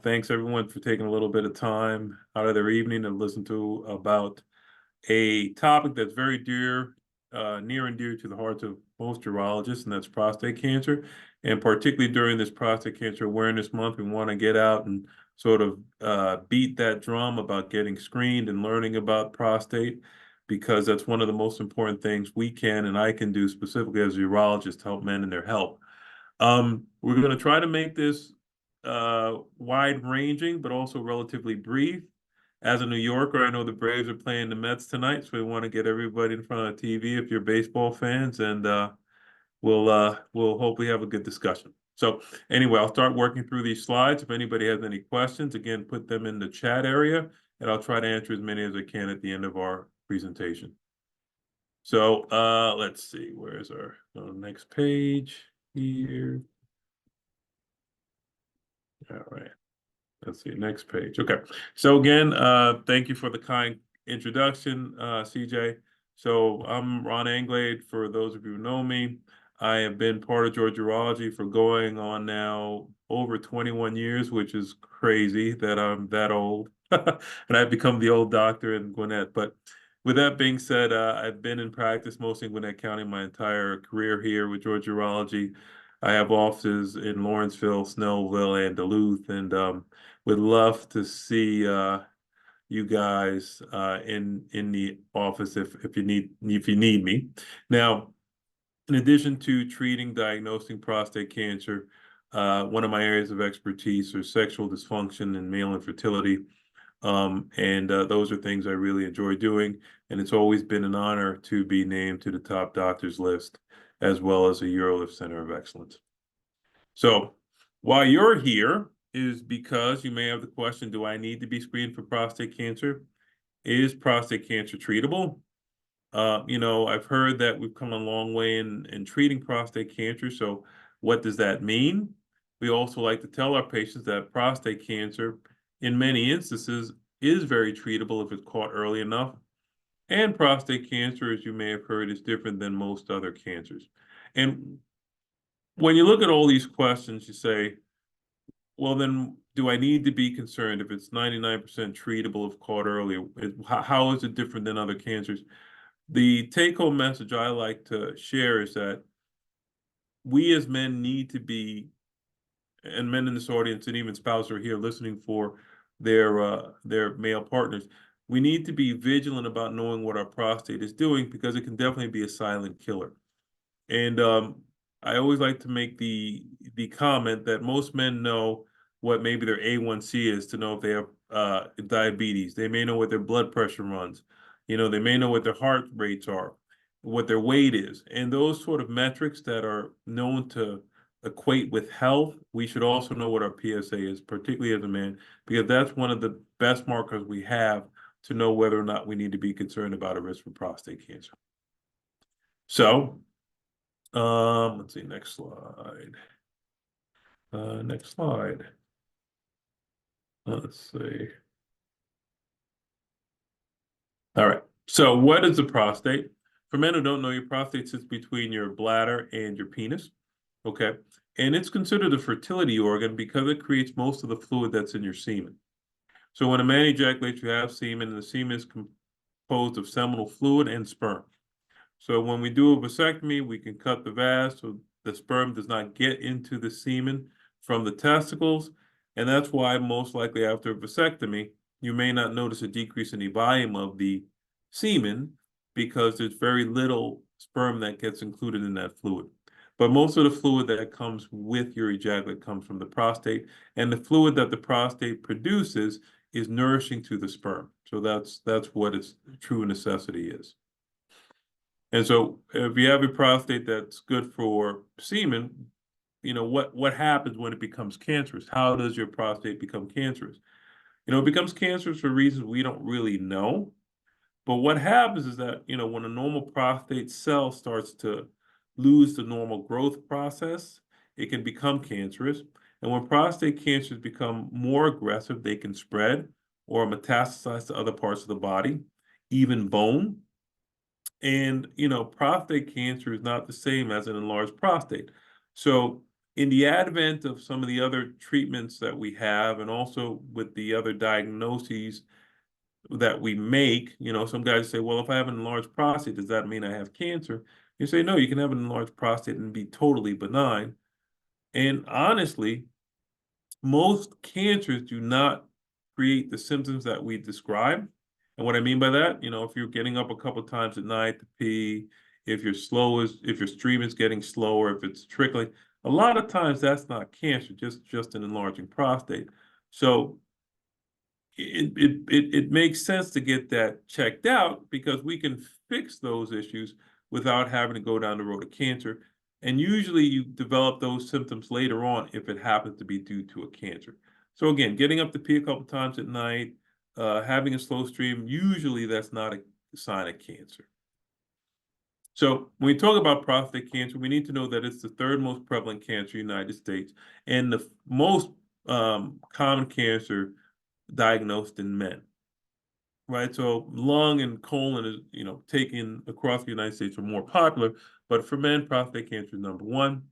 Thanks everyone for taking a little bit of time out of their evening to listen to about a topic that's very near and dear to the hearts of most urologists, and that's prostate cancer. And particularly during this Prostate Cancer Awareness Month, we want to get out and sort of beat that drum about getting screened and learning about prostate, because that's one of the most important things we can and I can do specifically as a urologist to help men in their health. We're going to try to make this wide-ranging, but also relatively brief. As a New Yorker, I know the Braves are playing the Mets tonight, so we want to get everybody in front of the TV if you're baseball fans, and we'll hopefully have a good discussion. So anyway, I'll start working through these slides. If anybody has any questions, again, put them in the chat area, and I'll try to answer as many as I can at the end of our presentation. So let's see, where's our next page here? All right. Let's see, next page. Okay. So again, thank you for the kind introduction, CJ. So I'm Ron Anglade, for those of you who know me. I have been part of Georgia Urology for going on now over 21 years, which is crazy that I'm that old. And I've become the old doctor in Gwinnett. But with that being said, I've been in practice mostly in Gwinnett County my entire career here with Georgia Urology. I have offices in Lawrenceville, Snellville, and Duluth, and would love to see you guys in the office if you need me. Now, in addition to treating, diagnosing prostate cancer, one of my areas of expertise are sexual dysfunction and male infertility. And those are things I really enjoy doing. And it's always been an honor to be named to the top doctors list, as well as a UroLift Center of Excellence. So why you're here is because you may have the question, do I need to be screened for prostate cancer? Is prostate cancer treatable? I've heard that we've come a long way in treating prostate cancer. So what does that mean? We also like to tell our patients that prostate cancer, in many instances, is very treatable if it's caught early enough. And prostate cancer, as you may have heard, is different than most other cancers. And when you look at all these questions, you say, well, then do I need to be concerned if it's 99% treatable if caught early? How is it different than other cancers? The take-home message I like to share is that we as men need to be, and men in this audience and even spouses are here listening for their male partners, we need to be vigilant about knowing what our prostate is doing, because it can definitely be a silent killer. And I always like to make the comment that most men know what maybe their A1C is to know if they have diabetes. They may know what their blood pressure runs. They may know what their heart rates are, what their weight is. And those sort of metrics that are known to equate with health, we should also know what our PSA is, particularly as a man, because that's one of the best markers we have to know whether or not we need to be concerned about a risk for prostate cancer. So, let's see, next slide. Next slide. Let's see. All right. So what is the prostate? For men who don't know, your prostate sits between your bladder and your penis. Okay. And it's considered a fertility organ because it creates most of the fluid that's in your semen. So when a man ejaculates, you have semen, and the semen is composed of seminal fluid and sperm. So when we do a vasectomy, we can cut the vas so the sperm does not get into the semen from the testicles. And that's why most likely after a vasectomy, you may not notice a decrease in the volume of the semen, because there's very little sperm that gets included in that fluid. But most of the fluid that comes with your ejaculate comes from the prostate, and the fluid that the prostate produces is nourishing to the sperm. So that's what its true necessity is. And so if you have a prostate that's good for semen, what happens when it becomes cancerous? How does your prostate become cancerous? It becomes cancerous for reasons we don't really know. But what happens is that, when a normal prostate cell starts to lose the normal growth process, it can become cancerous. And when prostate cancers become more aggressive, they can spread or metastasize to other parts of the body, even bone. And, prostate cancer is not the same as an enlarged prostate. So In the advent of some of the other treatments that we have, and also with the other diagnoses that we make, some guys say, well, if I have an enlarged prostate, does that mean I have cancer? You say, no, you can have an enlarged prostate and be totally benign. And honestly, most cancers do not create the symptoms that we describe. And what I mean by that, if you're getting up a couple of times at night to pee, if your stream is getting slower, if it's trickling, a lot of times that's not cancer, just an enlarging prostate. So it makes sense to get that checked out because we can fix those issues without having to go down the road of cancer. And usually you develop those symptoms later on if it happens to be due to a cancer. So again, getting up to pee a couple times at night, having a slow stream, usually that's not a sign of cancer. So when we talk about prostate cancer, we need to know that it's the third most prevalent cancer in the United States and the most common cancer diagnosed in men. Right, so lung and colon is, taken across the United States are more popular, but for men, prostate cancer is number one.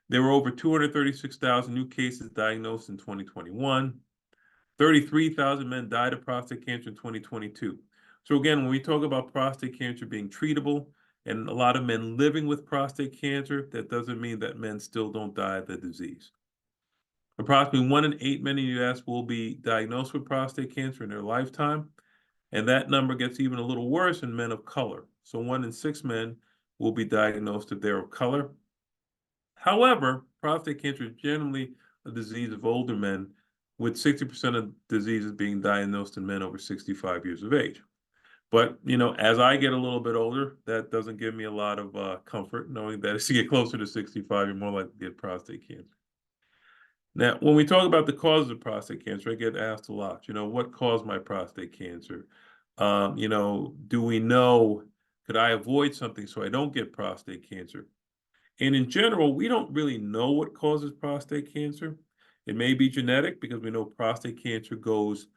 There were over 236,000 new cases diagnosed in 2021. 33,000 men died of prostate cancer in 2022. So again, when we talk about prostate cancer being treatable and a lot of men living with prostate cancer, that doesn't mean that men still don't die of the disease. Approximately 1 in 8 men in the U.S. will be diagnosed with prostate cancer in their lifetime. And that number gets even a little worse in men of color. So 1 in 6 men will be diagnosed if they're of color. However, prostate cancer is generally a disease of older men, with 60% of diseases being diagnosed in men over 65 years of age. But, as I get a little bit older, that doesn't give me a lot of comfort, knowing that as you get closer to 65, you're more likely to get prostate cancer. Now, when we talk about the causes of prostate cancer, I get asked a lot, what caused my prostate cancer? Do we know, could I avoid something so I don't get prostate cancer? And in general, we don't really know what causes prostate cancer. It may be genetic because we know prostate cancer goes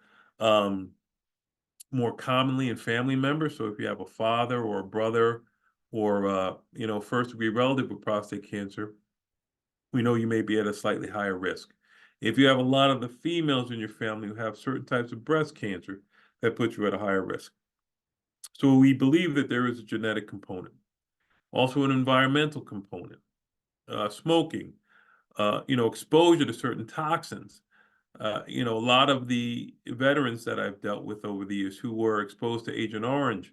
more commonly in family members. So if you have a father or a brother or, first degree relative with prostate cancer, we know you may be at a slightly higher risk. If you have a lot of the females in your family who have certain types of breast cancer, that puts you at a higher risk. So we believe that there is a genetic component, also an environmental component, smoking, exposure to certain toxins. A lot of the veterans that I've dealt with over the years who were exposed to Agent Orange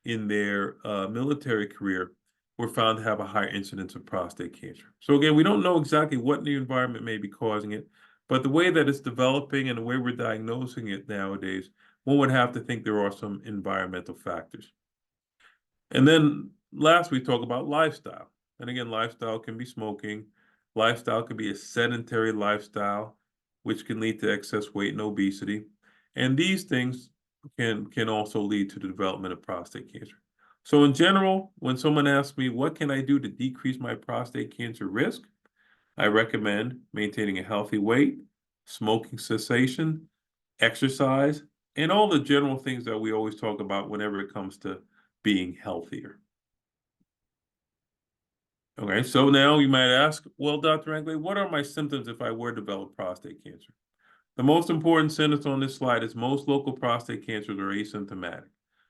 in their military career were found to have a higher incidence of prostate cancer. So again, we don't know exactly what in the environment may be causing it, but the way that it's developing and the way we're diagnosing it nowadays, one would have to think there are some environmental factors. And then last, we talk about lifestyle. And again, lifestyle can be smoking. Lifestyle can be a sedentary lifestyle, which can lead to excess weight and obesity. And these things can also lead to the development of prostate cancer. So in general, when someone asks me, what can I do to decrease my prostate cancer risk? I recommend maintaining a healthy weight, smoking cessation, exercise, and all the general things that we always talk about whenever it comes to being healthier. Okay, so now you might ask, well, Dr. Anglade, what are my symptoms if I were to develop prostate cancer? The most important sentence on this slide is most local prostate cancers are asymptomatic.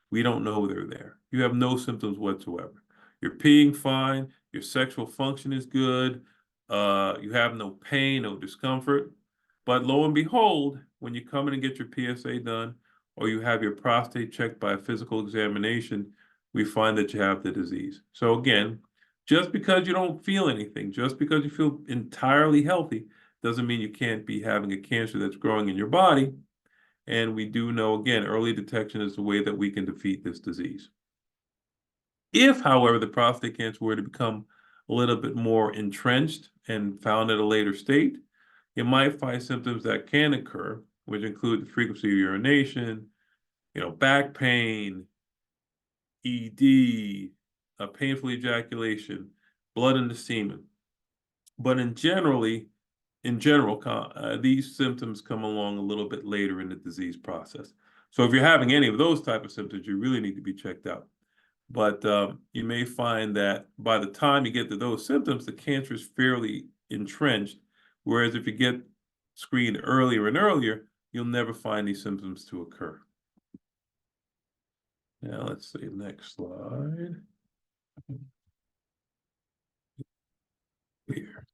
We don't know they're there. You have no symptoms whatsoever. You're peeing fine. Your sexual function is good. You have no pain, no discomfort. But lo and behold, when you come in and get your PSA done, or you have your prostate checked by a physical examination, we find that you have the disease. So again, just because you don't feel anything, just because you feel entirely healthy, doesn't mean you can't be having a cancer that's growing in your body. And we do know, again, early detection is the way that we can defeat this disease. If, however, the prostate cancer were to become a little bit more entrenched and found at a later state, you might find symptoms that can occur, which include the frequency of urination, back pain, ED, painful ejaculation, blood in the semen. But in general, these symptoms come along a little bit later in the disease process. So if you're having any of those type of symptoms, you really need to be checked out. But you may find that by the time you get to those symptoms, the cancer is fairly entrenched. Whereas if you get screened earlier and earlier, you'll never find these symptoms to occur. Now let's see, next slide. Here.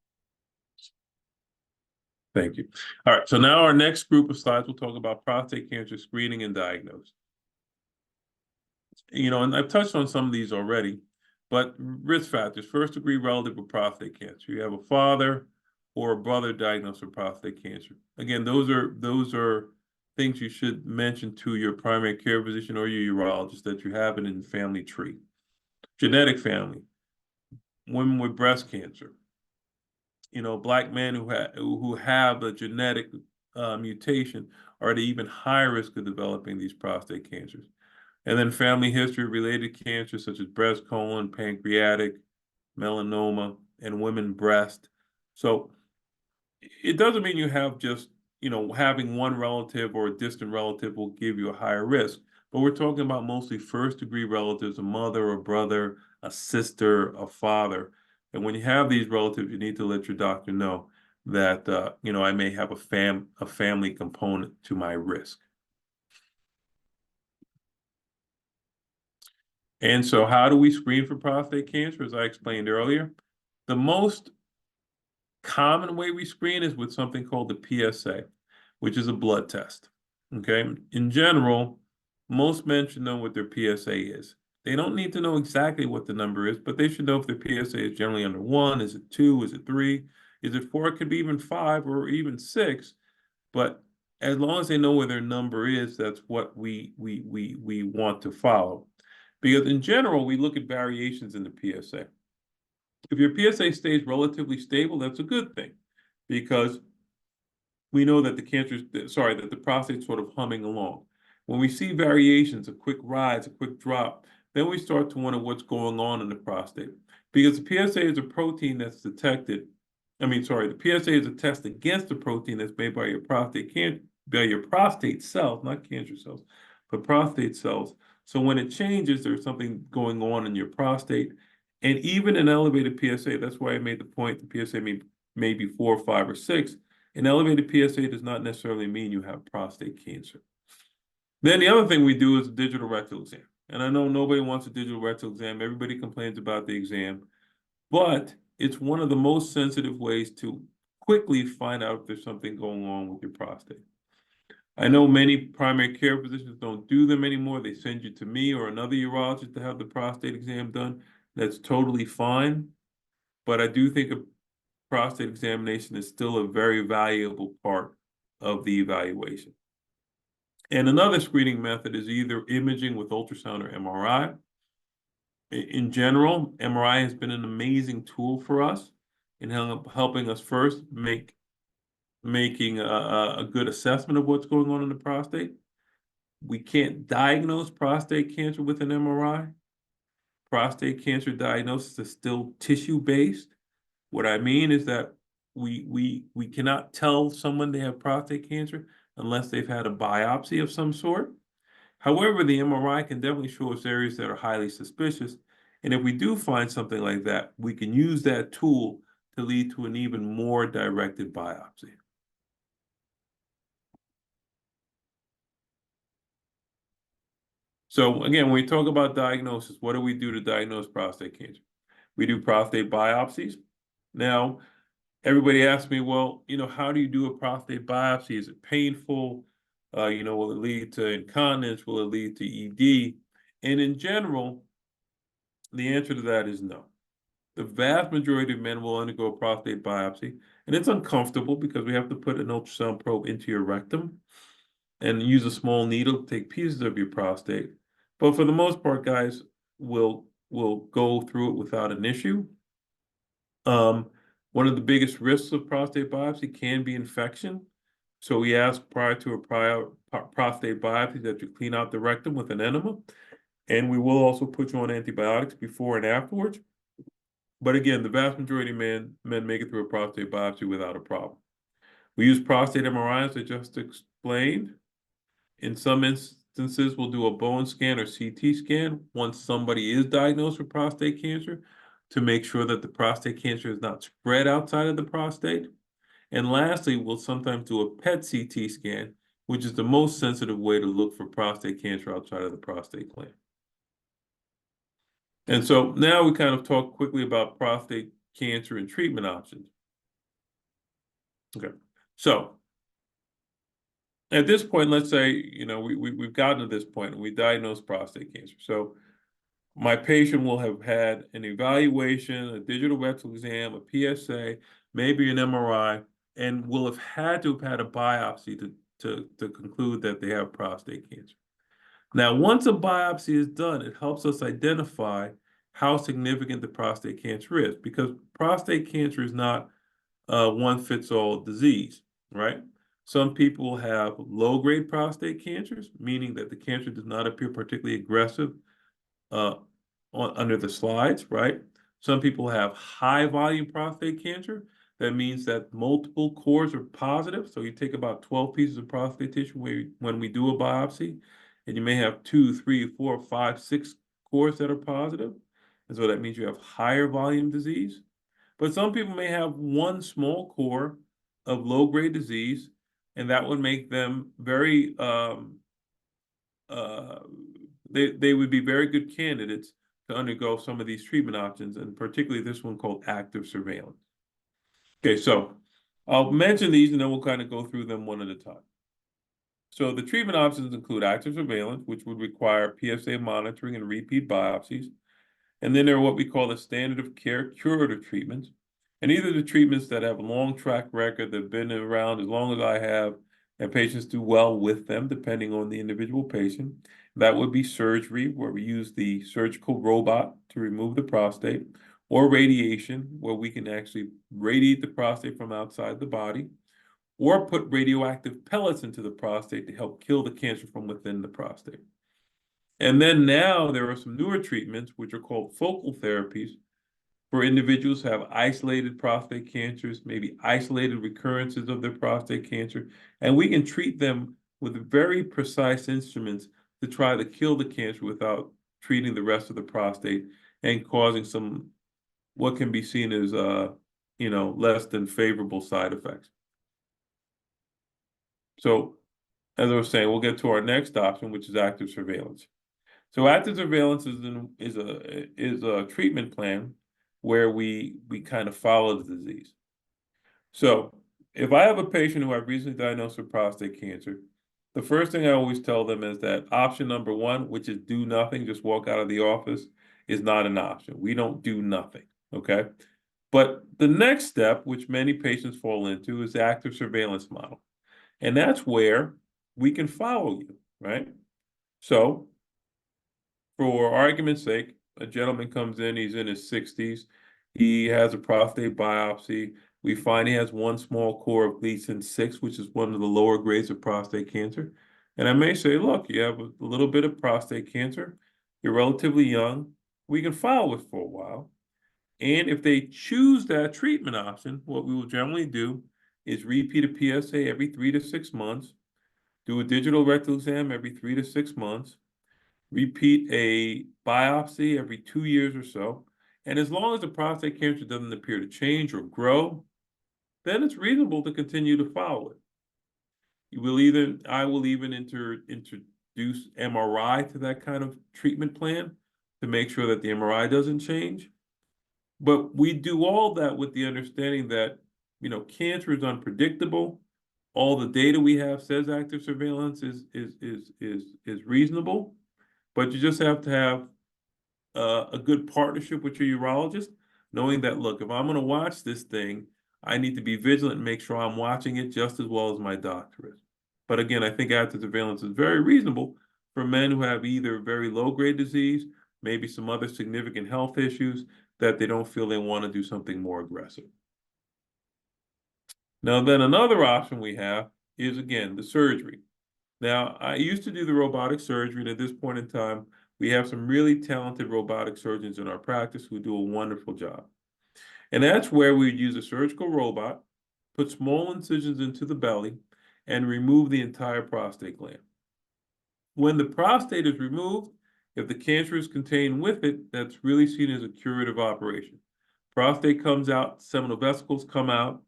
Thank you. All right, so now our next group of slides, we'll talk about prostate cancer screening and diagnosis. And I've touched on some of these already, but risk factors, first degree relative of prostate cancer. You have a father or a brother diagnosed with prostate cancer. Again, those are things you should mention to your primary care physician or your urologist that you have it in the family tree. Genetic family, women with breast cancer, Black men who have a genetic mutation are at even higher risk of developing these prostate cancers. And then family history of related cancers such as breast, colon, pancreatic, melanoma, and women breast. So it doesn't mean you have just, having one relative or a distant relative will give you a higher risk. But we're talking about mostly first-degree relatives, a mother, a brother, a sister, a father. And when you have these relatives, you need to let your doctor know that, I may have a family component to my risk. And so how do we screen for prostate cancer? As I explained earlier, the most common way we screen is with something called the PSA, which is a blood test. Okay. In general, most men should know what their PSA is. They don't need to know exactly what the number is, but they should know if their PSA is generally under 1, is it 2, is it 3, is it 4, it could be even 5 or even 6. But as long as they know where their number is, that's what we want to follow. Because in general, we look at variations in the PSA. If your PSA stays relatively stable, that's a good thing, because we know that that the prostate's sort of humming along. When we see variations, a quick rise, a quick drop, then we start to wonder what's going on in the prostate. Because the PSA is a protein that's detected. The PSA is a test against the protein that's made by your prostate cells, not cancer cells, but prostate cells. So when it changes, there's something going on in your prostate. And even an elevated PSA, that's why I made the point the PSA may be 4, 5, or 6. An elevated PSA does not necessarily mean you have prostate cancer. Then the other thing we do is a digital rectal exam. And I know nobody wants a digital rectal exam. Everybody complains about the exam. But it's one of the most sensitive ways to quickly find out if there's something going on with your prostate. I know many primary care physicians don't do them anymore. They send you to me or another urologist to have the prostate exam done. That's totally fine. But I do think a prostate examination is still a very valuable part of the evaluation. And another screening method is either imaging with ultrasound or MRI. In general, MRI has been an amazing tool for us in helping us first making a good assessment of what's going on in the prostate. We can't diagnose prostate cancer with an MRI. Prostate cancer diagnosis is still tissue-based. What I mean is that we cannot tell someone they have prostate cancer unless they've had a biopsy of some sort. However, the MRI can definitely show us areas that are highly suspicious. And if we do find something like that, we can use that tool to lead to an even more directed biopsy. So again, when we talk about diagnosis, what do we do to diagnose prostate cancer? We do prostate biopsies. Now, everybody asks me, well, how do you do a prostate biopsy? Is it painful? Will it lead to incontinence? Will it lead to ED? And in general, the answer to that is no. The vast majority of men will undergo a prostate biopsy, and it's uncomfortable because we have to put an ultrasound probe into your rectum and use a small needle to take pieces of your prostate. But for the most part, guys will go through it without an issue. One of the biggest risks of prostate biopsy can be infection. So we ask prior to a prostate biopsy that you clean out the rectum with an enema. And we will also put you on antibiotics before and afterwards. But again, the vast majority of men make it through a prostate biopsy without a problem. We use prostate MRI, as I just explained. In some instances, we'll do a bone scan or CT scan once somebody is diagnosed with prostate cancer. to make sure that the prostate cancer is not spread outside of the prostate. And lastly, we'll sometimes do a PET CT scan, which is the most sensitive way to look for prostate cancer outside of the prostate gland. And so now we kind of talk quickly about prostate cancer and treatment options. Okay, so at this point, let's say, we've gotten to this point and we diagnose prostate cancer. So my patient will have had an evaluation, a digital rectal exam, a PSA, maybe an MRI, and will have had to have had a biopsy to conclude that they have prostate cancer. Now, once a biopsy is done, it helps us identify how significant the prostate cancer is, because prostate cancer is not a one-fits-all disease, right? Some people have low-grade prostate cancers, meaning that the cancer does not appear particularly aggressive under the slides, right? Some people have high-volume prostate cancer. That means that multiple cores are positive. So you take about 12 pieces of prostate tissue when we do a biopsy, and you may have 2, 3, 4, 5, 6 cores that are positive. And so that means you have higher volume disease. But some people may have one small core of low-grade disease, and that would make them very, they would be very good candidates to undergo some of these treatment options, and particularly this one called active surveillance. Okay, so I'll mention these and then we'll kind of go through them one at a time. So the treatment options include active surveillance, which would require PSA monitoring and repeat biopsies. And then there are what we call the standard of care curative treatments. And these are the treatments that have a long track record, that have been around as long as I have, and patients do well with them, depending on the individual patient. That would be surgery, where we use the surgical robot to remove the prostate, or radiation, where we can actually radiate the prostate from outside the body, or put radioactive pellets into the prostate to help kill the cancer from within the prostate. And then now there are some newer treatments, which are called focal therapies, for individuals who have isolated prostate cancers, maybe isolated recurrences of their prostate cancer, and we can treat them with very precise instruments to try to kill the cancer without treating the rest of the prostate and causing some, what can be seen as, less than favorable side effects. So, as I was saying, we'll get to our next option, which is active surveillance. So active surveillance is a treatment plan where we kind of follow the disease. So if I have a patient who I've recently diagnosed with prostate cancer, the first thing I always tell them is that option number one, which is do nothing, just walk out of the office, is not an option. We don't do nothing, okay? But the next step, which many patients fall into, is the active surveillance model. And that's where we can follow you, right? So for argument's sake, a gentleman comes in, he's in his 60s, he has a prostate biopsy. We find he has one small core of Gleason 6, which is one of the lower grades of prostate cancer. And I may say, look, you have a little bit of prostate cancer, you're relatively young, we can follow it for a while. And if they choose that treatment option, what we will generally do is repeat a PSA every 3 to 6 months, do a digital rectal exam every 3 to 6 months, repeat a biopsy every 2 years or so. And as long as the prostate cancer doesn't appear to change or grow, then it's reasonable to continue to follow it. I will even introduce MRI to that kind of treatment plan to make sure that the MRI doesn't change. But we do all that with the understanding that, cancer is unpredictable. All the data we have says active surveillance is reasonable, but you just have to have a good partnership with your urologist, knowing that, look, if I'm going to watch this thing, I need to be vigilant and make sure I'm watching it just as well as my doctor is. But again, I think active surveillance is very reasonable for men who have either very low-grade disease, maybe some other significant health issues, that they don't feel they want to do something more aggressive. Now, then another option we have is, again, the surgery. Now, I used to do the robotic surgery, and at this point in time, we have some really talented robotic surgeons in our practice who do a wonderful job. And that's where we use a surgical robot, put small incisions into the belly, and remove the entire prostate gland. When the prostate is removed, If the cancer is contained with it, that's really seen as a curative operation. Prostate comes out, seminal vesicles come out,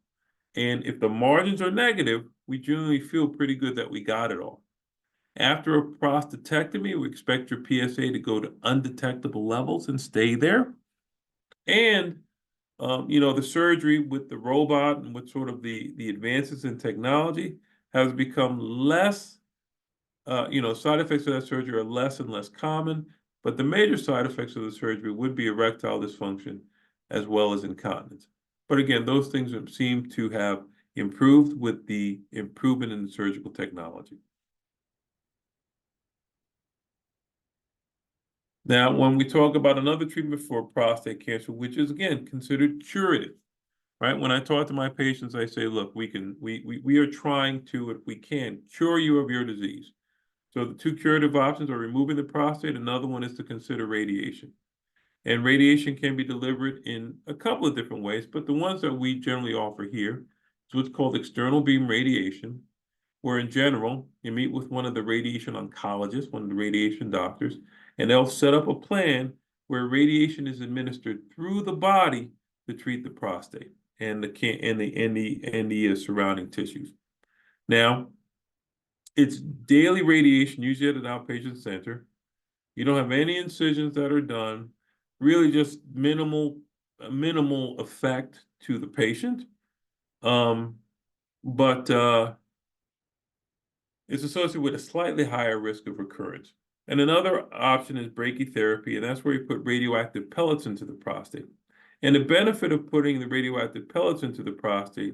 and if the margins are negative, we generally feel pretty good that we got it all. After a prostatectomy, we expect your PSA to go to undetectable levels and stay there. And the surgery with the robot and with sort of the advances in technology has become less, side effects of that surgery are less and less common, but the major side effects of the surgery would be erectile dysfunction as well as incontinence. But again, those things seem to have improved with the improvement in the surgical technology. Now, when we talk about another treatment for prostate cancer, which is again considered curative, right? When I talk to my patients, I say, look, we are trying to, if we can, cure you of your disease. So the two curative options are removing the prostate. Another one is to consider radiation. And radiation can be delivered in a couple of different ways, but the ones that we generally offer here is what's called external beam radiation, where in general, you meet with one of the radiation oncologists, one of the radiation doctors, and they'll set up a plan where radiation is administered through the body to treat the prostate and the surrounding tissues. Now, it's daily radiation, usually at an outpatient center. You don't have any incisions that are done, really just minimal effect to the patient. But it's associated with a slightly higher risk of recurrence. And another option is brachytherapy, and that's where you put radioactive pellets into the prostate. And the benefit of putting the radioactive pellets into the prostate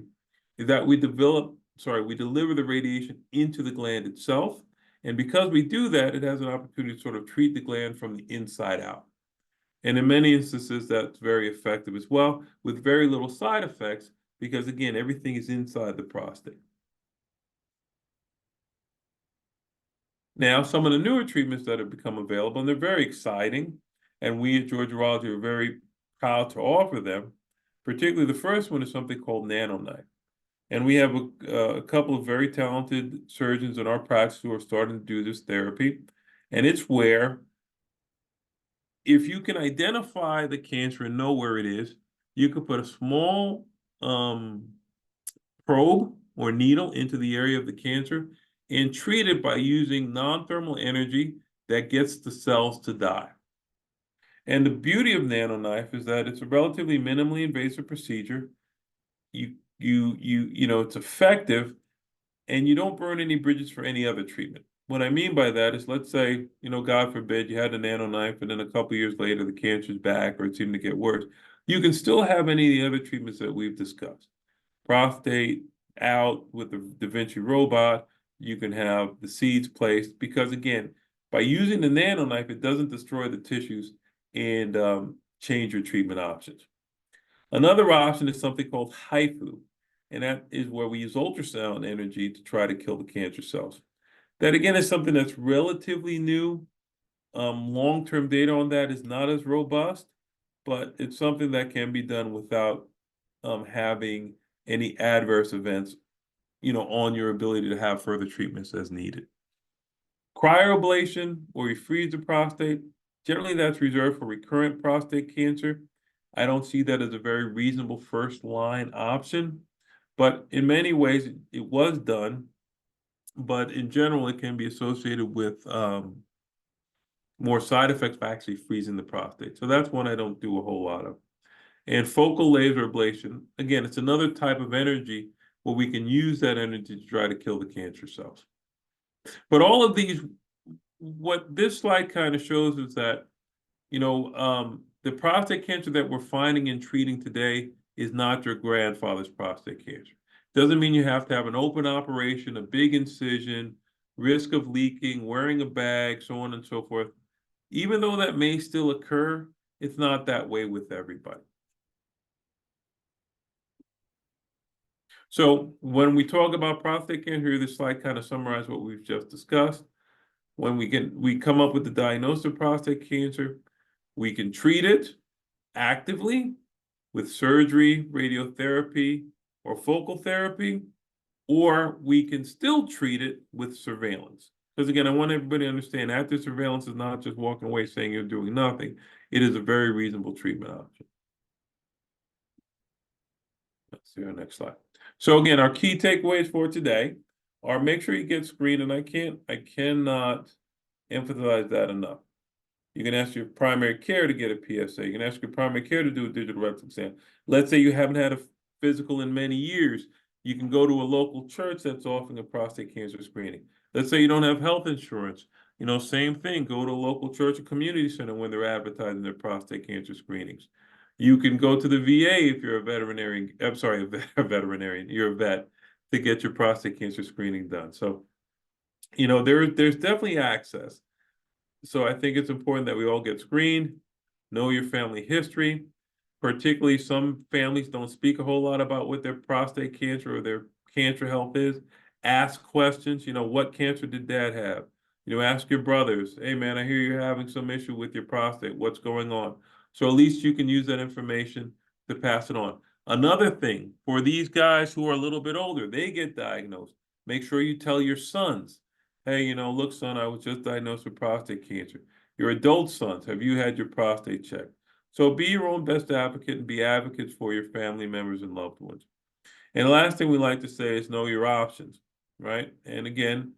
is that we deliver the radiation into the gland itself. And because we do that, it has an opportunity to sort of treat the gland from the inside out. And in many instances, that's very effective as well, with very little side effects, because again, everything is inside the prostate. Now, some of the newer treatments that have become available, and they're very exciting, and we at Georgia Urology are very proud to offer them. Particularly, the first one is something called NanoKnife. And we have a couple of very talented surgeons in our practice who are starting to do this therapy. And it's where, if you can identify the cancer and know where it is, you could put a small probe or needle into the area of the cancer and treat it by using non-thermal energy that gets the cells to die. And the beauty of NanoKnife is that it's a relatively minimally invasive procedure. It's effective, and you don't burn any bridges for any other treatment. What I mean by that is, let's say, God forbid, you had a NanoKnife, and then a couple years later, the cancer's back or it seemed to get worse. You can still have any of the other treatments that we've discussed. Prostate out with the Da Vinci robot. You can have the seeds placed, because again, by using the NanoKnife, it doesn't destroy the tissues and change your treatment options. Another option is something called HIFU, and that is where we use ultrasound energy to try to kill the cancer cells. That again is something that's relatively new. Long-term data on that is not as robust, but it's something that can be done without having any adverse events, on your ability to have further treatments as needed. Cryoablation, where we freeze the prostate, generally that's reserved for recurrent prostate cancer. I don't see that as a very reasonable first-line option, but in many ways it was done. But in general, it can be associated with more side effects by actually freezing the prostate. So that's one I don't do a whole lot of. And focal laser ablation, again, it's another type of energy where we can use that energy to try to kill the cancer cells. But all of these, what this slide kind of shows is that, the prostate cancer that we're finding and treating today is not your grandfather's prostate cancer. Doesn't mean you have to have an open operation, a big incision, risk of leaking, wearing a bag, so on and so forth. Even though that may still occur, it's not that way with everybody. So when we talk about prostate cancer, this slide kind of summarizes what we've just discussed. When we come up with the diagnosis of prostate cancer, we can treat it actively with surgery, radiotherapy, or focal therapy, or we can still treat it with surveillance. Because again, I want everybody to understand active surveillance is not just walking away saying you're doing nothing. It is a very reasonable treatment option. Let's see our next slide. So again, our key takeaways for today are make sure you get screened, and I cannot emphasize that enough. You can ask your primary care to get a PSA. You can ask your primary care to do a digital rectal exam. Let's say you haven't had a physical in many years. You can go to a local church that's offering a prostate cancer screening. Let's say you don't have health insurance. Same thing. Go to a local church or community center when they're advertising their prostate cancer screenings. You can go to the VA if you're a veterinarian. I'm sorry, a veterinarian. You're a vet to get your prostate cancer screening done. So, there's definitely access. So I think it's important that we all get screened, know your family history. Particularly, some families don't speak a whole lot about what their prostate cancer or their cancer health is. Ask questions. What cancer did dad have? Ask your brothers. Hey, man, I hear you're having some issue with your prostate. What's going on? So at least you can use that information to pass it on. Another thing, for these guys who are a little bit older, they get diagnosed. Make sure you tell your sons, hey, look, son, I was just diagnosed with prostate cancer. Your adult sons, have you had your prostate checked? So be your own best advocate and be advocates for your family members and loved ones. And the last thing we like to say is know your options, right? And again,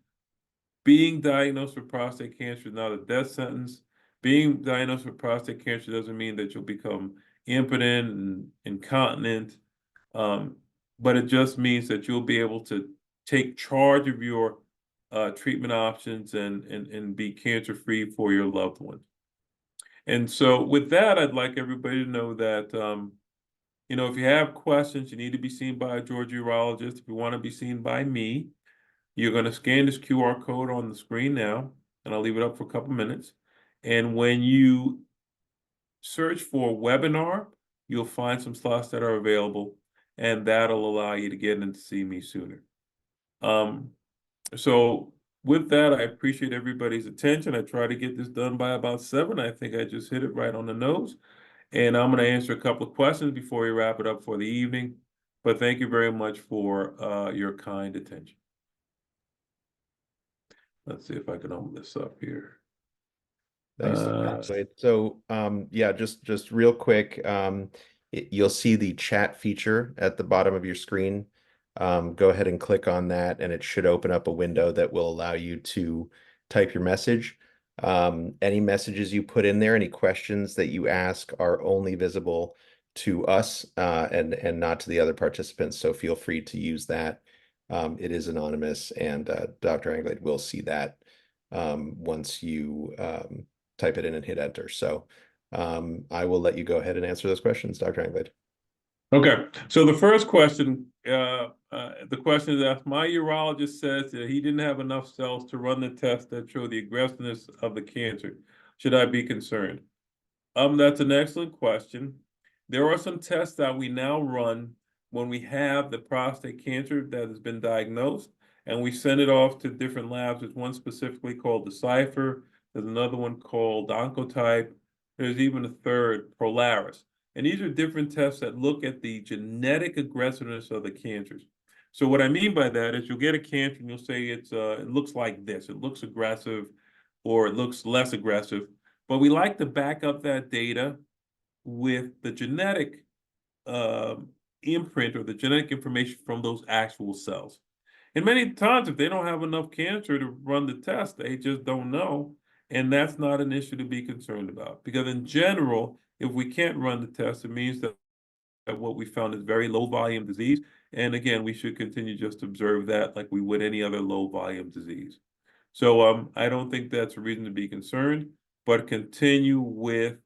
being diagnosed with prostate cancer is not a death sentence. Being diagnosed with prostate cancer doesn't mean that you'll become impotent and incontinent, but it just means that you'll be able to take charge of your treatment options and be cancer-free for your loved ones. And so with that, I'd like everybody to know that, if you have questions, you need to be seen by a Georgia urologist. If you want to be seen by me, you're going to scan this QR code on the screen now, and I'll leave it up for a couple minutes. And when you search for webinar, you'll find some slots that are available, and that'll allow you to get in to see me sooner. So with that, I appreciate everybody's attention. I try to get this done by about 7. I think I just hit it right on the nose. And I'm going to answer a couple of questions before we wrap it up for the evening. But thank you very much for your kind attention. Let's see if I can open this up here. Thanks, Dr. Anglade. So, yeah, just real quick, you'll see the chat feature at the bottom of your screen. Go ahead and click on that, and it should open up a window that will allow you to type your message. Any messages you put in there, any questions that you ask are only visible to us and not to the other participants. So feel free to use that. It is anonymous, and Dr. Anglade will see that once you type it in and hit enter. So I will let you go ahead and answer those questions, Dr. Anglade. Okay, so the first question, the question is asked, my urologist says that he didn't have enough cells to run the test that show the aggressiveness of the cancer. Should I be concerned? That's an excellent question. There are some tests that we now run when we have the prostate cancer that has been diagnosed, and we send it off to different labs. There's one specifically called Decipher. There's another one called Oncotype. There's even a third, Prolaris. And these are different tests that look at the genetic aggressiveness of the cancers. So what I mean by that is you'll get a cancer and you'll say it looks like this. It looks aggressive or it looks less aggressive. But we like to back up that data with the genetic imprint or the genetic information from those actual cells. And many times, if they don't have enough cancer to run the test, they just don't know. And that's not an issue to be concerned about. Because in general, if we can't run the test, it means that what we found is very low volume disease. And again, we should continue just to observe that like we would any other low volume disease. So I don't think that's a reason to be concerned, but continue with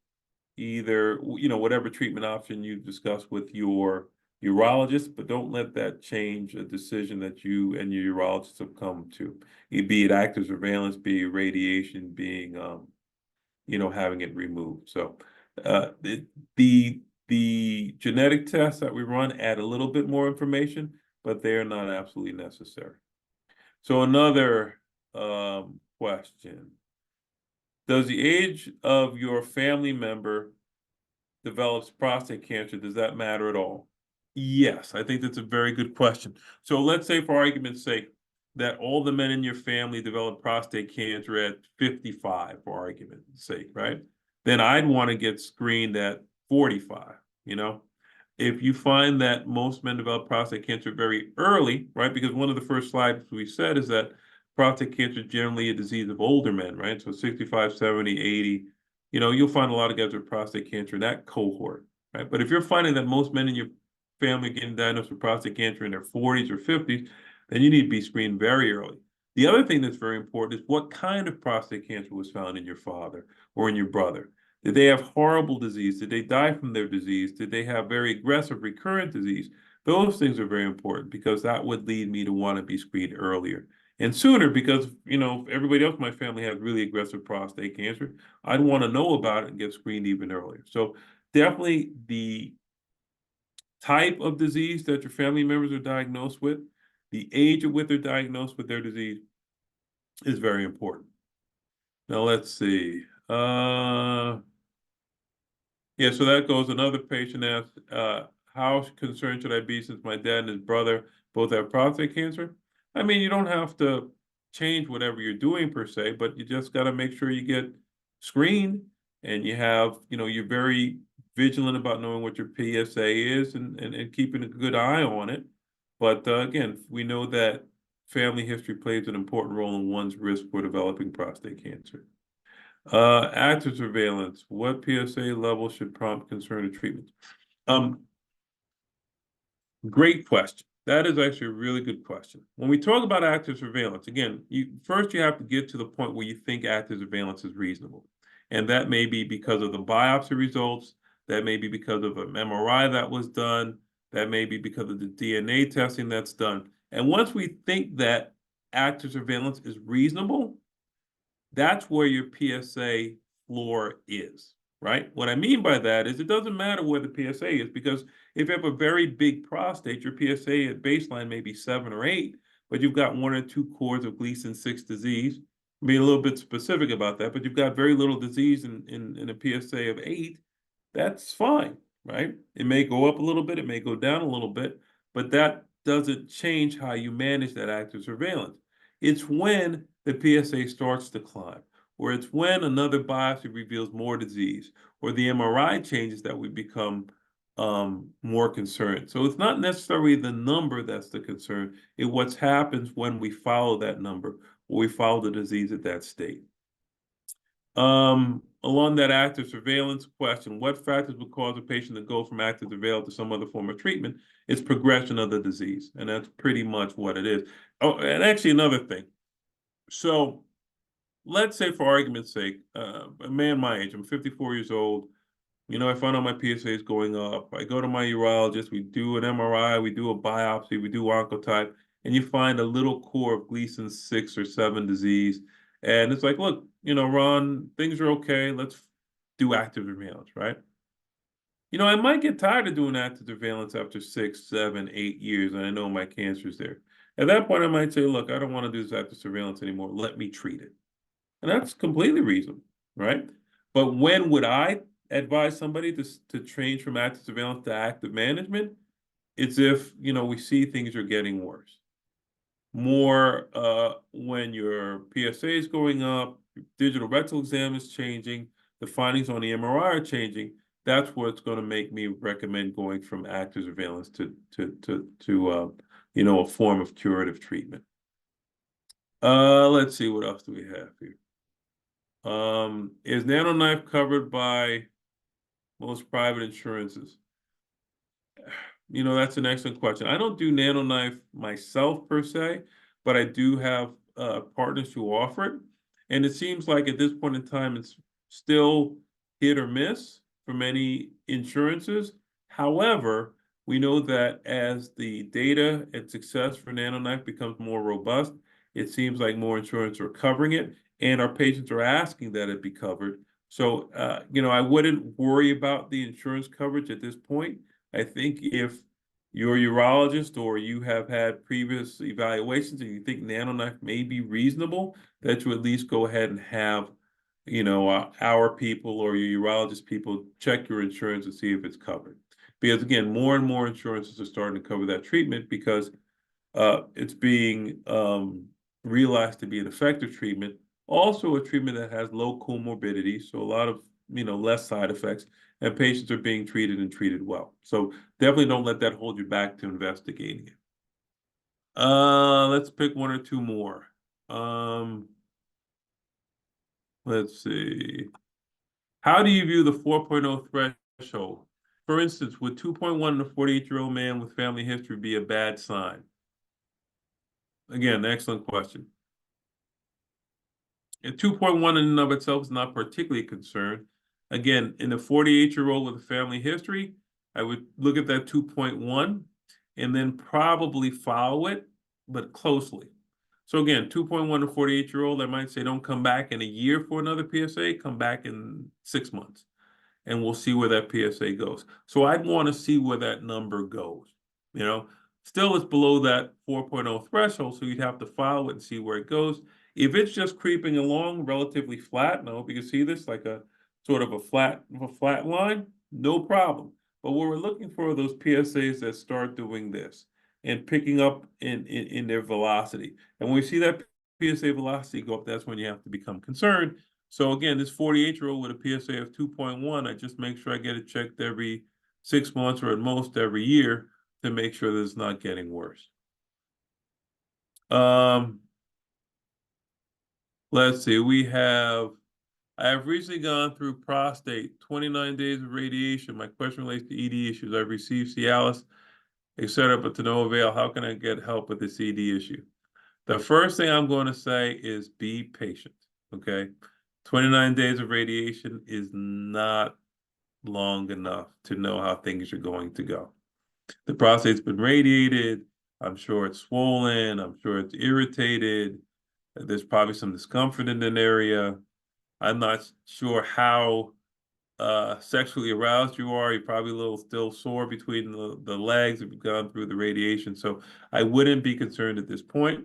either, whatever treatment option you discuss with your urologist, but don't let that change a decision that you and your urologist have come to, be it active surveillance, be it radiation, being, having it removed. So the genetic tests that we run add a little bit more information, but they are not absolutely necessary. So another question. Does the age of your family member develops prostate cancer, does that matter at all? Yes, I think that's a very good question. So let's say, for argument's sake, that all the men in your family develop prostate cancer at 55, for argument's sake, right? Then I'd want to get screened at 45, you know? If you find that most men develop prostate cancer very early, right? Because one of the first slides we said is that prostate cancer is generally a disease of older men, right? So 65, 70, 80, you'll find a lot of guys with prostate cancer in that cohort, right? But if you're finding that most men in your family are getting diagnosed with prostate cancer in their 40s or 50s, then you need to be screened very early. The other thing that's very important is what kind of prostate cancer was found in your father or in your brother. Did they have horrible disease? Did they die from their disease? Did they have very aggressive recurrent disease? Those things are very important because that would lead me to want to be screened earlier and sooner because, everybody else in my family has really aggressive prostate cancer. I'd want to know about it and get screened even earlier. So definitely the type of disease that your family members are diagnosed with, the age at which they're diagnosed with their disease is very important. Now let's see. Yeah, so that goes. Another patient asked, how concerned should I be since my dad and his brother both have prostate cancer? I mean, you don't have to change whatever you're doing per se, but you just got to make sure you get screened and you have, you're very vigilant about knowing what your PSA is and keeping a good eye on it. But again, we know that family history plays an important role in one's risk for developing prostate cancer. Active surveillance. What PSA level should prompt concern of treatment? Great question. That is actually a really good question. When we talk about active surveillance, again, you have to get to the point where you think active surveillance is reasonable. And that may be because of the biopsy results, that may be because of an MRI that was done, that may be because of the DNA testing that's done. And once we think that active surveillance is reasonable, that's where your PSA floor is, right? What I mean by that is it doesn't matter where the PSA is because if you have a very big prostate, your PSA at baseline may be 7 or 8, but you've got 1 or 2 cores of Gleason 6 disease. Be a little bit specific about that, but you've got very little disease in a PSA of 8. That's fine, right? It may go up a little bit, it may go down a little bit, but that doesn't change how you manage that active surveillance. It's when the PSA starts to climb, or it's when another biopsy reveals more disease, or the MRI changes that we become more concerned. So it's not necessarily the number that's the concern. It's what happens when we follow that number, or we follow the disease at that state. Along that active surveillance question, what factors would cause a patient to go from active surveillance to some other form of treatment? It's progression of the disease, and that's pretty much what it is. Oh, and actually another thing. So let's say for argument's sake, a man my age, I'm 54 years old, I find out my PSA is going up. I go to my urologist, we do an MRI, we do a biopsy, we do oncotype, and you find a little core of Gleason 6 or 7 disease. And it's like, look, Ron, things are okay. Let's do active surveillance, right? I might get tired of doing active surveillance after 6, 7, 8 years, and I know my cancer's there. At that point, I might say, look, I don't want to do this active surveillance anymore. Let me treat it. And that's completely reasonable, right? But when would I advise somebody to change from active surveillance to active management? It's if, we see things are getting worse. More when your PSA is going up, your digital rectal exam is changing, the findings on the MRI are changing. That's what's going to make me recommend going from active surveillance to a form of curative treatment. Let's see, what else do we have here? Is NanoKnife covered by most private insurances? That's an excellent question. I don't do NanoKnife myself per se, but I do have partners who offer it. And it seems like at this point in time, it's still hit or miss for many insurances. However, we know that as the data and success for NanoKnife becomes more robust, it seems like more insurance are covering it, and our patients are asking that it be covered. So, I wouldn't worry about the insurance coverage at this point. I think if you're a urologist or you have had previous evaluations and you think NanoKnife may be reasonable, that you at least go ahead and have, our people or your urologist people check your insurance and see if it's covered. Because again, more and more insurances are starting to cover that treatment because it's being realized to be an effective treatment. Also, a treatment that has low comorbidity, so a lot of less side effects, and patients are being treated and treated well. So definitely don't let that hold you back to investigating it. Let's pick one or two more. Let's see. How do you view the 4.0 threshold? For instance, would 2.1 in a 48-year-old man with family history be a bad sign? Again, excellent question. And 2.1 in and of itself is not particularly concerned. Again, in a 48-year-old with a family history, I would look at that 2.1 and then probably follow it, but closely. So again, 2.1 to 48-year-old, I might say don't come back in a year for another PSA, come back in 6 months, and we'll see where that PSA goes. So I'd want to see where that number goes. Still it's below that 4.0 threshold, so you'd have to follow it and see where it goes. If it's just creeping along relatively flat, no, because see this like a sort of a flat line, no problem. But what we're looking for are those PSAs that start doing this and picking up in their velocity. And when we see that PSA velocity go up, that's when you have to become concerned. So again, this 48-year-old with a PSA of 2.1, I just make sure I get it checked every 6 months or at most every year to make sure that it's not getting worse. Let's see, I have recently gone through prostate, 29 days of radiation. My question relates to ED issues. I've received Cialis, etc., but to no avail. How can I get help with this ED issue? The first thing I'm going to say is be patient, okay? 29 days of radiation is not long enough to know how things are going to go. The prostate's been radiated. I'm sure it's swollen. I'm sure it's irritated. There's probably some discomfort in an area. I'm not sure how sexually aroused you are. You're probably a little still sore between the legs if you've gone through the radiation. So I wouldn't be concerned at this point.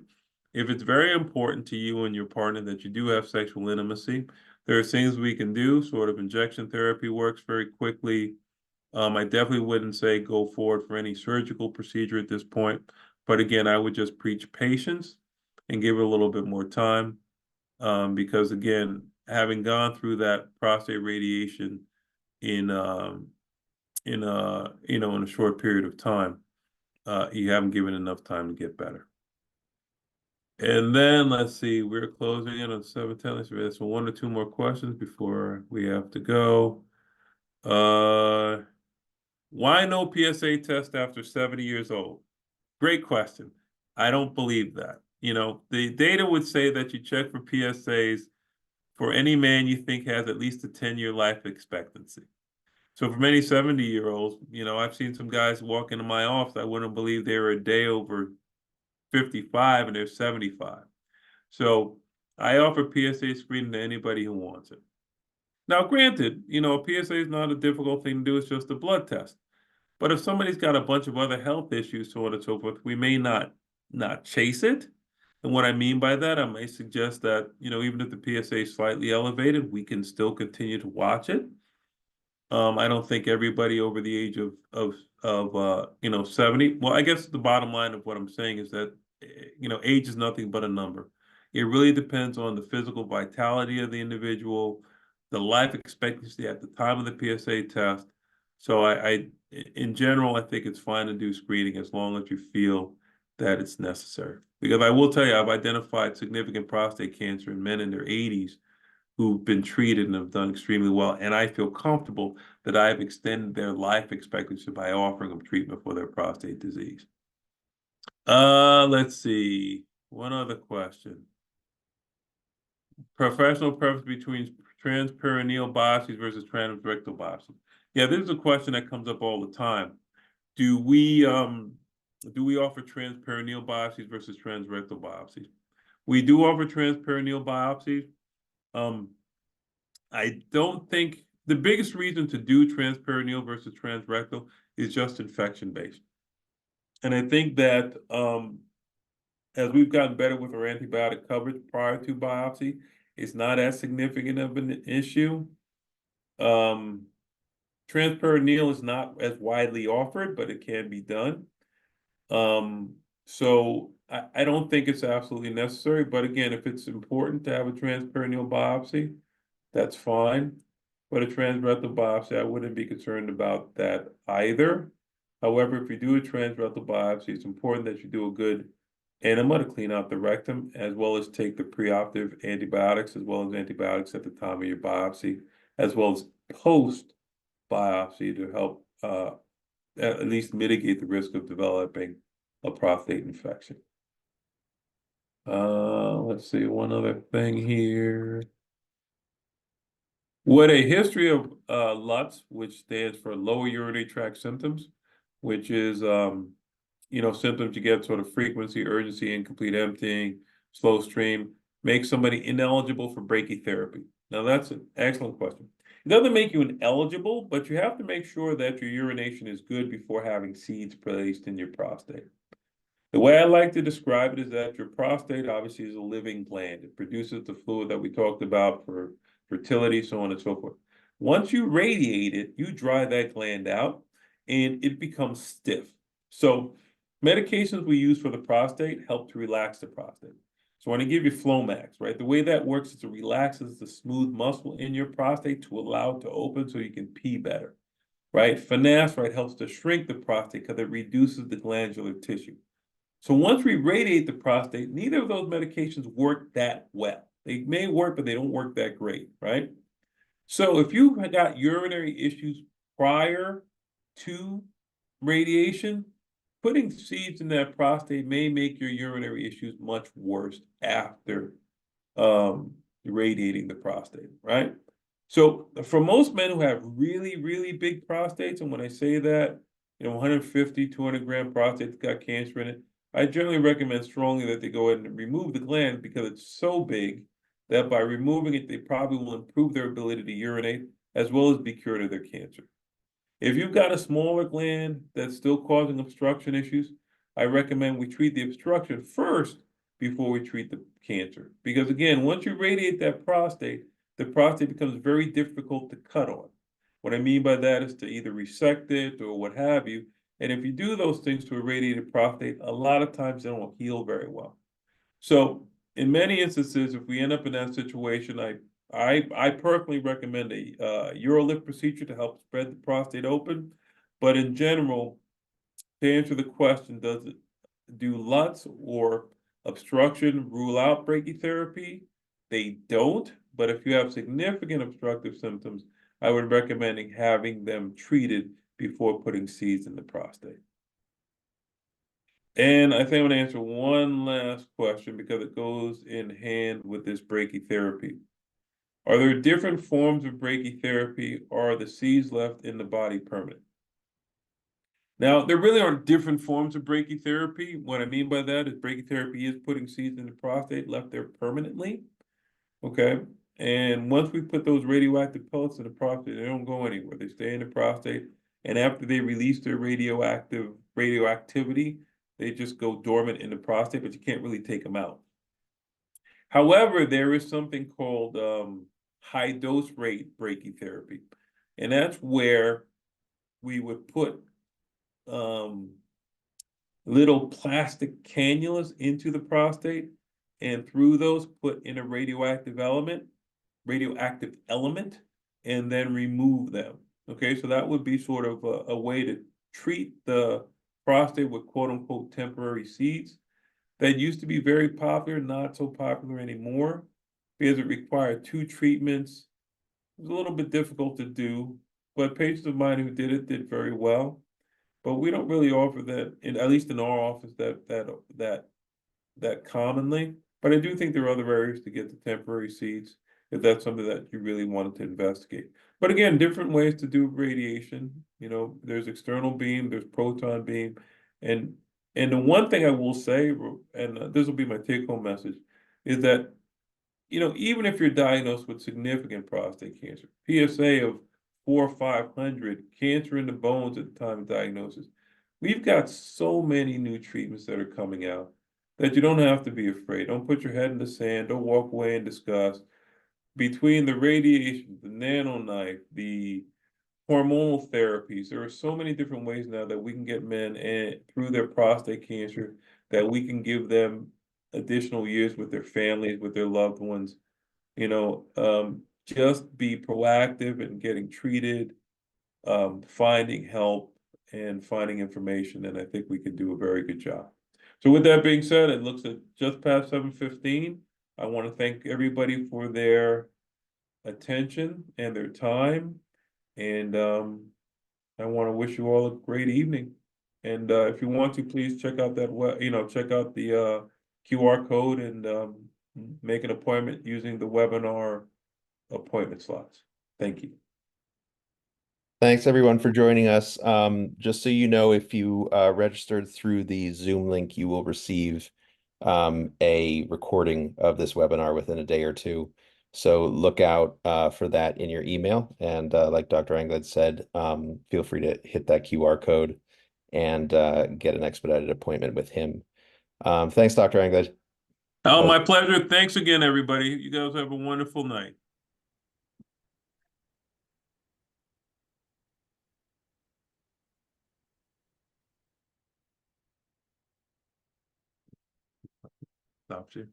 If it's very important to you and your partner that you do have sexual intimacy, there are things we can do. Sort of injection therapy works very quickly. I definitely wouldn't say go forward for any surgical procedure at this point. But again, I would just preach patience and give it a little bit more time. Because again, having gone through that prostate radiation in in a short period of time, you haven't given enough time to get better. And then let's see, we're closing in on 7:10. Let's read so one or two more questions before we have to go. Why no PSA test after 70 years old? Great question. I don't believe that. The data would say that you check for PSAs for any man you think has at least a 10-year life expectancy. So for many 70-year-olds, I've seen some guys walk into my office, I wouldn't believe they were a day over 55 and they're 75. So I offer PSA screening to anybody who wants it. Now, granted, a PSA is not a difficult thing to do, it's just a blood test. But if somebody's got a bunch of other health issues, so on and so forth, we may not chase it. And what I mean by that, I may suggest that, even if the PSA is slightly elevated, we can still continue to watch it. I don't think everybody over the age of 70. Well, I guess the bottom line of what I'm saying is that age is nothing but a number. It really depends on the physical vitality of the individual, the life expectancy at the time of the PSA test. So in general, I think it's fine to do screening as long as you feel that it's necessary. Because I will tell you, I've identified significant prostate cancer in men in their 80s who've been treated and have done extremely well. And I feel comfortable that I've extended their life expectancy by offering them treatment for their prostate disease. Let's see. One other question. Professional preference between transperineal biopsies versus transrectal biopsies. Yeah, this is a question that comes up all the time. Do we offer transperineal biopsies versus transrectal biopsies? We do offer transperineal biopsies. I don't think the biggest reason to do transperineal versus transrectal is just infection based. And I think that as we've gotten better with our antibiotic coverage prior to biopsy, it's not as significant of an issue. Transperineal is not as widely offered, but it can be done. So I don't think it's absolutely necessary, but again, if it's important to have a transperineal biopsy, that's fine. But a transrectal biopsy, I wouldn't be concerned about that either. However, if you do a transrectal biopsy, it's important that you do a good enema to clean out the rectum, as well as take the preoperative antibiotics, as well as antibiotics at the time of your biopsy, as well as post biopsy to help at least mitigate the risk of developing a prostate infection. Let's see, one other thing here. Would a history of LUTS, which stands for lower urinary tract symptoms, which is symptoms you get sort of frequency, urgency, incomplete emptying, slow stream, make somebody ineligible for brachytherapy? Now that's an excellent question. It doesn't make you ineligible, but you have to make sure that your urination is good before having seeds placed in your prostate. The way I like to describe it is that your prostate obviously is a living gland. It produces the fluid that we talked about for fertility, so on and so forth. Once you radiate it, you dry that gland out and it becomes stiff. So medications we use for the prostate help to relax the prostate. So when I give you Flomax, right, the way that works is it relaxes the smooth muscle in your prostate to allow it to open so you can pee better, right? Finasteride helps to shrink the prostate because it reduces the glandular tissue. So once we radiate the prostate, neither of those medications work that well. They may work, but they don't work that great, right? So if you got urinary issues prior to radiation, putting seeds in that prostate may make your urinary issues much worse after radiating the prostate, right? So for most men who have really, really big prostates, and when I say that, 150, 200 gram prostate got cancer in it, I generally recommend strongly that they go ahead and remove the gland because it's so big that by removing it, they probably will improve their ability to urinate as well as be cured of their cancer. If you've got a smaller gland that's still causing obstruction issues, I recommend we treat the obstruction first before we treat the cancer. Because again, once you radiate that prostate, the prostate becomes very difficult to cut on. What I mean by that is to either resect it or what have you. And if you do those things to a radiated prostate, a lot of times they don't heal very well. So in many instances, if we end up in that situation, I personally recommend a urolift procedure to help spread the prostate open. But in general, to answer the question, does it do LUTS or obstruction rule out brachytherapy? They don't, but if you have significant obstructive symptoms, I would recommend having them treated before putting seeds in the prostate. And I think I'm going to answer one last question because it goes in hand with this brachytherapy. Are there different forms of brachytherapy, or are the seeds left in the body permanent? Now, there really aren't different forms of brachytherapy. What I mean by that is brachytherapy is putting seeds in the prostate left there permanently. Okay. And once we put those radioactive pellets in the prostate, they don't go anywhere. They stay in the prostate. And after they release their radioactivity, they just go dormant in the prostate, but you can't really take them out. However, there is something called high dose rate brachytherapy. And that's where we would put little plastic cannulas into the prostate, and through those put in a radioactive element, and then remove them. Okay, so that would be sort of a way to treat the prostate with quote unquote temporary seeds. That used to be very popular, not so popular anymore because it required 2 treatments. It was a little bit difficult to do, but patients of mine who did it did very well. But we don't really offer that, at least in our office, that commonly. But I do think there are other areas to get the temporary seeds if that's something that you really wanted to investigate. But again, different ways to do radiation. There's external beam, there's proton beam, and the one thing I will say, and this will be my take-home message, is that even if you're diagnosed with significant prostate cancer, PSA of 400 or 500, cancer in the bones at the time of diagnosis, we've got so many new treatments that are coming out that you don't have to be afraid. Don't put your head in the sand. Don't walk away in disgust. Between the radiation, the nanoknife, the hormonal therapies, there are so many different ways now that we can get men through their prostate cancer that we can give them additional years with their families, with their loved ones. Just be proactive in getting treated, finding help and finding information, and I think we can do a very good job. So with that being said, it looks at just past 7:15. I want to thank everybody for their attention and their time. And I want to wish you all a great evening. And if you want to, please check out check out the QR code and make an appointment using the webinar appointment slots. Thank you. Thanks everyone for joining us. Just so you know, if you registered through the Zoom link, you will receive a recording of this webinar within a day or two. So look out for that in your email. And like Dr. Anglade said, feel free to hit that QR code and get an expedited appointment with him. Thanks, Dr. Anglade. Oh, my pleasure. Thanks again, everybody. You guys have a wonderful night. Stop you.